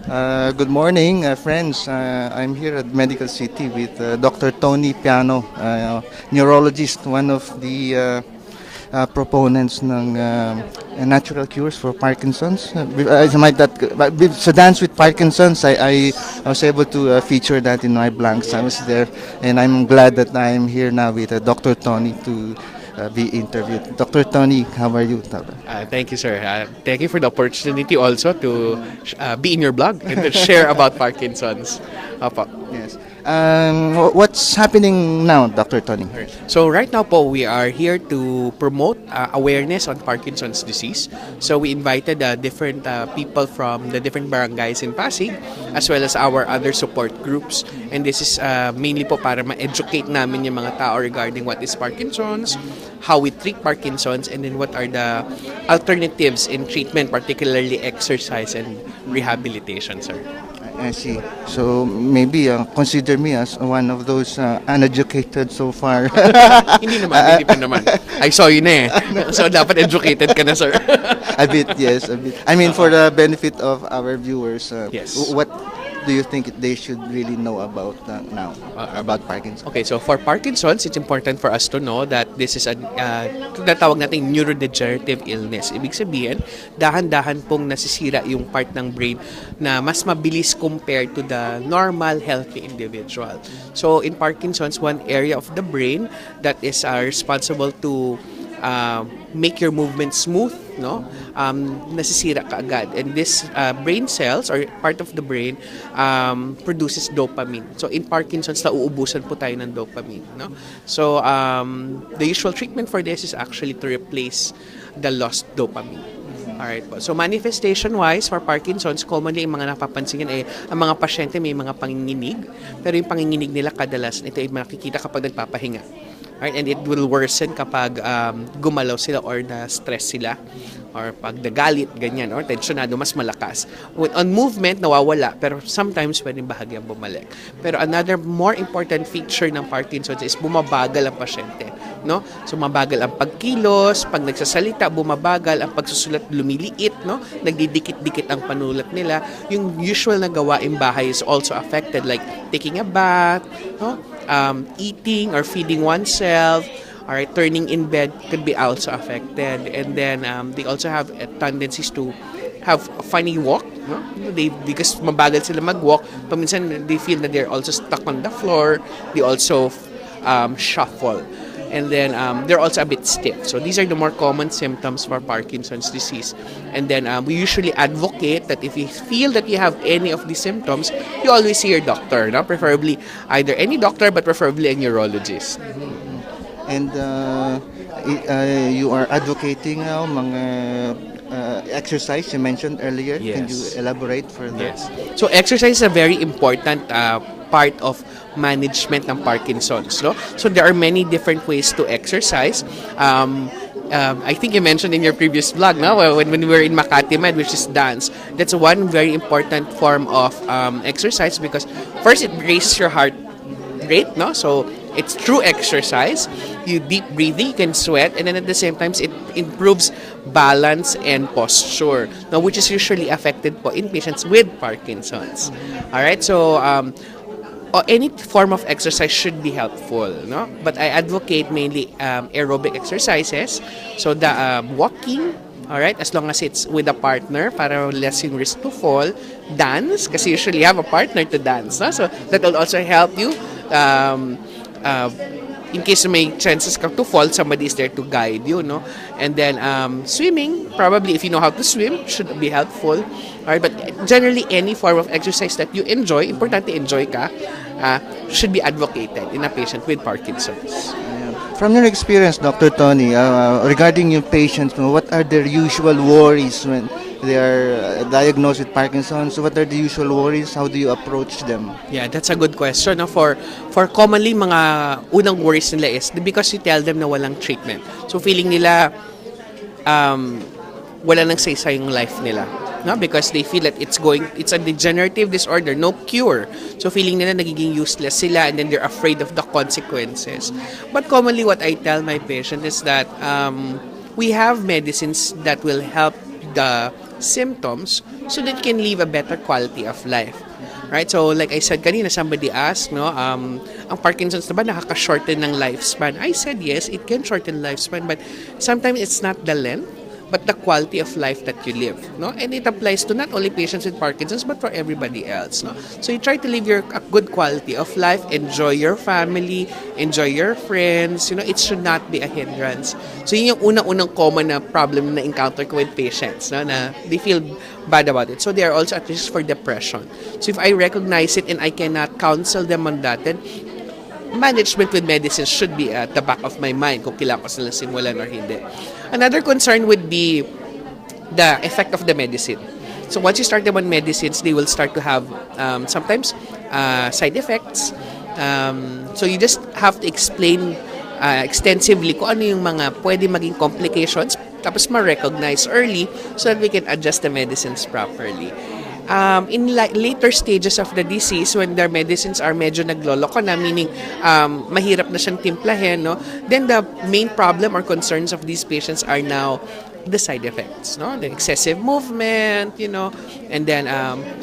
Good morning, friends. I'm here at Medical City with Dr. Tony Piano, neurologist, one of the proponents ng natural cures for Parkinson's. Sa Dance with Parkinson's, I was able to feature that in my blanks. I was there, and I'm glad that I'm here now with Dr. Tony to be interviewed. Dr. Tony, how are you? Thank you, sir. Thank you for the opportunity also to be in your blog and to share about Parkinson's. Opo. Yes. What's happening now, Dr. Tony? So right now po, we are here to promote awareness on Parkinson's disease. So we invited different people from the different barangays in Pasig as well as our other support groups. And this is mainly po para ma-educate namin yung mga tao regarding what is Parkinson's, how we treat Parkinson's, and then what are the alternatives in treatment, particularly exercise and rehabilitation, sir. I see. So maybe consider me as one of those uneducated so far. Hindi pa naman. I saw you na eh. So dapat educated ka na, sir. A bit, yes, a bit. I mean, for the benefit of our viewers, Yes. what do you think they should really know about now about Parkinson's? Okay, so for Parkinson's, it's important for us to know that this is a tinatawag nating neurodegenerative illness. Ibig sabihin, dahan-dahan pong nasisira yung part ng brain na mas mabilis compared to the normal healthy individual. So in Parkinson's, one area of the brain that is responsible to make your movement smooth, no? Nasisira kaagad. And this brain cells or part of the brain produces dopamine. So in Parkinson's, nauubusan po tayo ng dopamine, no? So the usual treatment for this is actually to replace the lost dopamine. Alright po. So manifestation-wise, for Parkinson's, commonly yung mga napapansin yan ay ang mga pasyente may mga panginginig, pero yung panginginig nila kadalasan ito ay makikita kapag nagpapahinga. Right? And it will worsen kapag gumalaw sila or na-stress sila or pag nagalit, ganyan, or tensionado, mas malakas. On movement, nawawala, pero sometimes pwedeng bahagyang bumalik. Pero another more important feature ng Parkinson's is bumabagal ang pasyente. No? So mabagal ang pagkilos, pag nagsasalita, bumabagal, ang pagsusulat lumiliit, no? Nagdidikit-dikit ang panulat nila. Yung usual na gawaing bahay is also affected, like taking a bath, no? Eating or feeding oneself, or turning in bed could be also affected. And then they also have tendencies to have a funny walk, no? Because mabagal sila mag-walk, paminsan they feel that they're also stuck on the floor. They also shuffle. And then they're also a bit stiff. So these are the more common symptoms for Parkinson's disease. And then we usually advocate that if you feel that you have any of these symptoms, you always see your doctor, no? Preferably either any doctor, but preferably a neurologist. And you are advocating now mga exercise you mentioned earlier. Yes. Can you elaborate further? Yes. So exercise is a very important part of management ng Parkinson's, no? So there are many different ways to exercise. I think you mentioned in your previous vlog, no? When we were in Makati Med, which is dance. That's one very important form of exercise because first it raises your heart rate, no? So it's true exercise. You deep breathing, you can sweat, and then at the same time, it improves balance and posture, now which is usually affected po in patients with Parkinson's. All right, so any form of exercise should be helpful, no? But I advocate mainly aerobic exercises, so the walking. All right, as long as it's with a partner para less yung risk to fall. Dance, kasi usually you have a partner to dance, no? So that will also help you. In case may chances ka to fall, somebody is there to guide you, no? And then swimming, probably if you know how to swim, should be helpful. Alright, but generally any form of exercise that you enjoy, importante enjoy ka, should be advocated in a patient with Parkinson's. From your experience, Dr. Tony, regarding your patients, what are their usual worries when they are diagnosed with Parkinson's? What are the usual worries? How do you approach them? Yeah, that's a good question. No? For commonly, mga unang worries nila is because you tell them na walang treatment. So feeling nila wala nang say-say yung life nila. No? Because they feel that it's a degenerative disorder, no cure. So feeling nila nagiging useless sila and then they're afraid of the consequences. But commonly what I tell my patient is that we have medicines that will help the symptoms so that you can live a better quality of life. Right? So like I said kanina, somebody asked, no, ang Parkinson's na ba nakaka-shorten ng lifespan? I said yes, it can shorten lifespan, but sometimes it's not the length, but the quality of life that you live, no? And it applies to not only patients with Parkinson's but for everybody else, no? So you try to live a good quality of life, enjoy your family, enjoy your friends, you know, it should not be a hindrance. So yun yung unang-unang common na problem na encounter ko with patients, no, na they feel bad about it. So they are also at risk for depression. So if I recognize it and I cannot counsel them on that, then management with medicine should be at the back of my mind kung kailangan ko silang simulan or hindi. Another concern would be the effect of the medicine. So once you start them on medicines, they will start to have sometimes side effects. So you just have to explain extensively kung ano yung mga pwede maging complications, tapos ma-recognize early so that we can adjust the medicines properly. In later stages of the disease, when their medicines are medyo nagloloko na, meaning mahirap na siyang timplahin, no, then the main problem or concerns of these patients are now the side effects, no, the excessive movement, you know, and then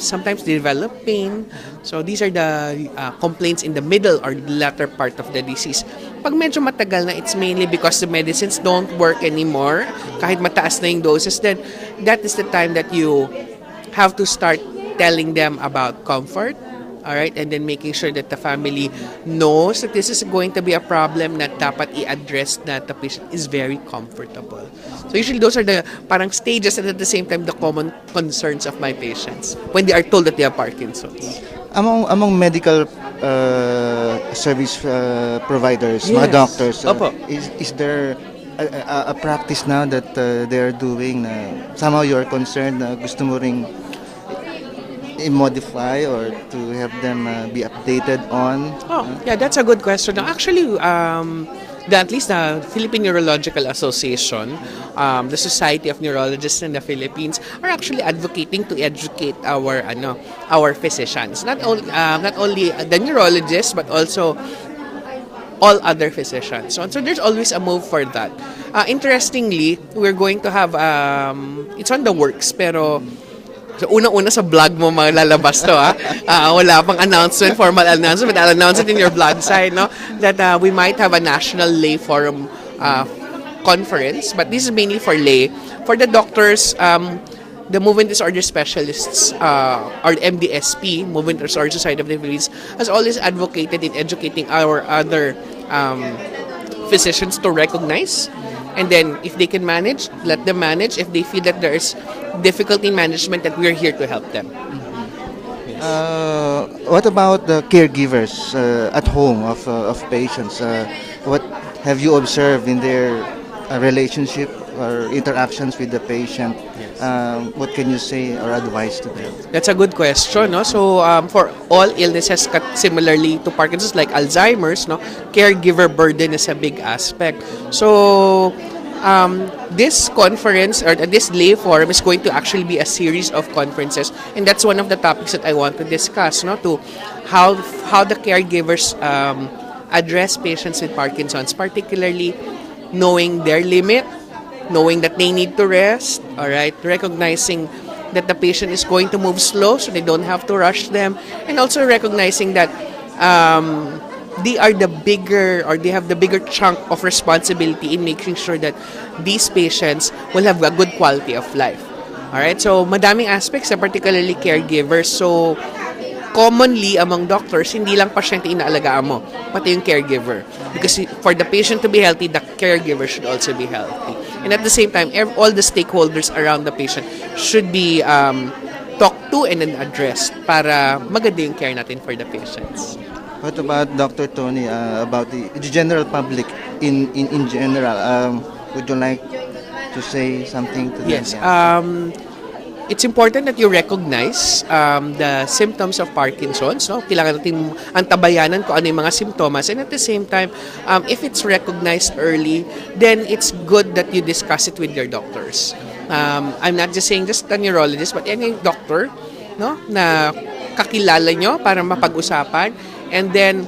sometimes they develop pain. So these are the complaints in the middle or latter part of the disease. Pag medyo matagal na, it's mainly because the medicines don't work anymore, kahit mataas na yung doses, then that is the time that you have to start telling them about comfort, all right, and then making sure that the family knows that this is going to be a problem na dapat i-address, that the patient is very comfortable. So usually those are the parang stages and at the same time the common concerns of my patients when they are told that they have Parkinson's. Among medical service providers, Yes. mga doctors, Opo. is there a practice now that they're doing na somehow you're concerned na gusto mo ring i-modify or to have them be updated on? Oh, yeah, that's a good question. Actually, at least the Philippine Neurological Association, the Society of Neurologists in the Philippines, are actually advocating to educate our physicians. Not only the neurologists, but also all other physicians. So there's always a move for that. Interestingly, we're going to have, it's on the works, pero so, unang-una sa vlog mo malalabas to, ha? Wala pang announcement, formal announcement, but I'll announce it in your blog site, no? That we might have a national lay forum conference, but this is mainly for lay. For the doctors, the Movement Disorder Specialists, or MDSP, Movement Disorder Society of the Philippines, has always advocated in educating our other physicians to recognize. And then, if they can manage, let them manage. If they feel that there's difficulty in management, that we're here to help them. What about the caregivers at home of patients? What have you observed in their relationship or interactions with the patient? What can you say or advise to them? That's a good question, no? So, for all illnesses similarly to Parkinson's, like Alzheimer's, no, caregiver burden is a big aspect. So, this conference or this lay forum is going to actually be a series of conferences, and that's one of the topics that I want to discuss, no, to how the caregivers address patients with Parkinson's, particularly knowing their limit, knowing that they need to rest, all right, recognizing that the patient is going to move slow so they don't have to rush them, and also recognizing that they are the bigger, or they have the bigger chunk of responsibility in making sure that these patients will have a good quality of life. All right, so madaming aspects, particularly caregivers. So commonly among doctors, hindi lang pasyente inaalagaan mo, pati yung caregiver. Because for the patient to be healthy, the caregiver should also be healthy. And at the same time, all the stakeholders around the patient should be talked to and then addressed para maganda yung care natin for the patients. What about Dr. Tony, about the general public in general? Would you like to say something to them? Yes. It's important that you recognize the symptoms of Parkinson's. No? Kailangan natin antabayanan kung ano yung mga symptoms. And at the same time, if it's recognized early, then it's good that you discuss it with your doctors. I'm not just saying just a neurologist, but any doctor, no, na kakilala nyo para mapag-usapan. And then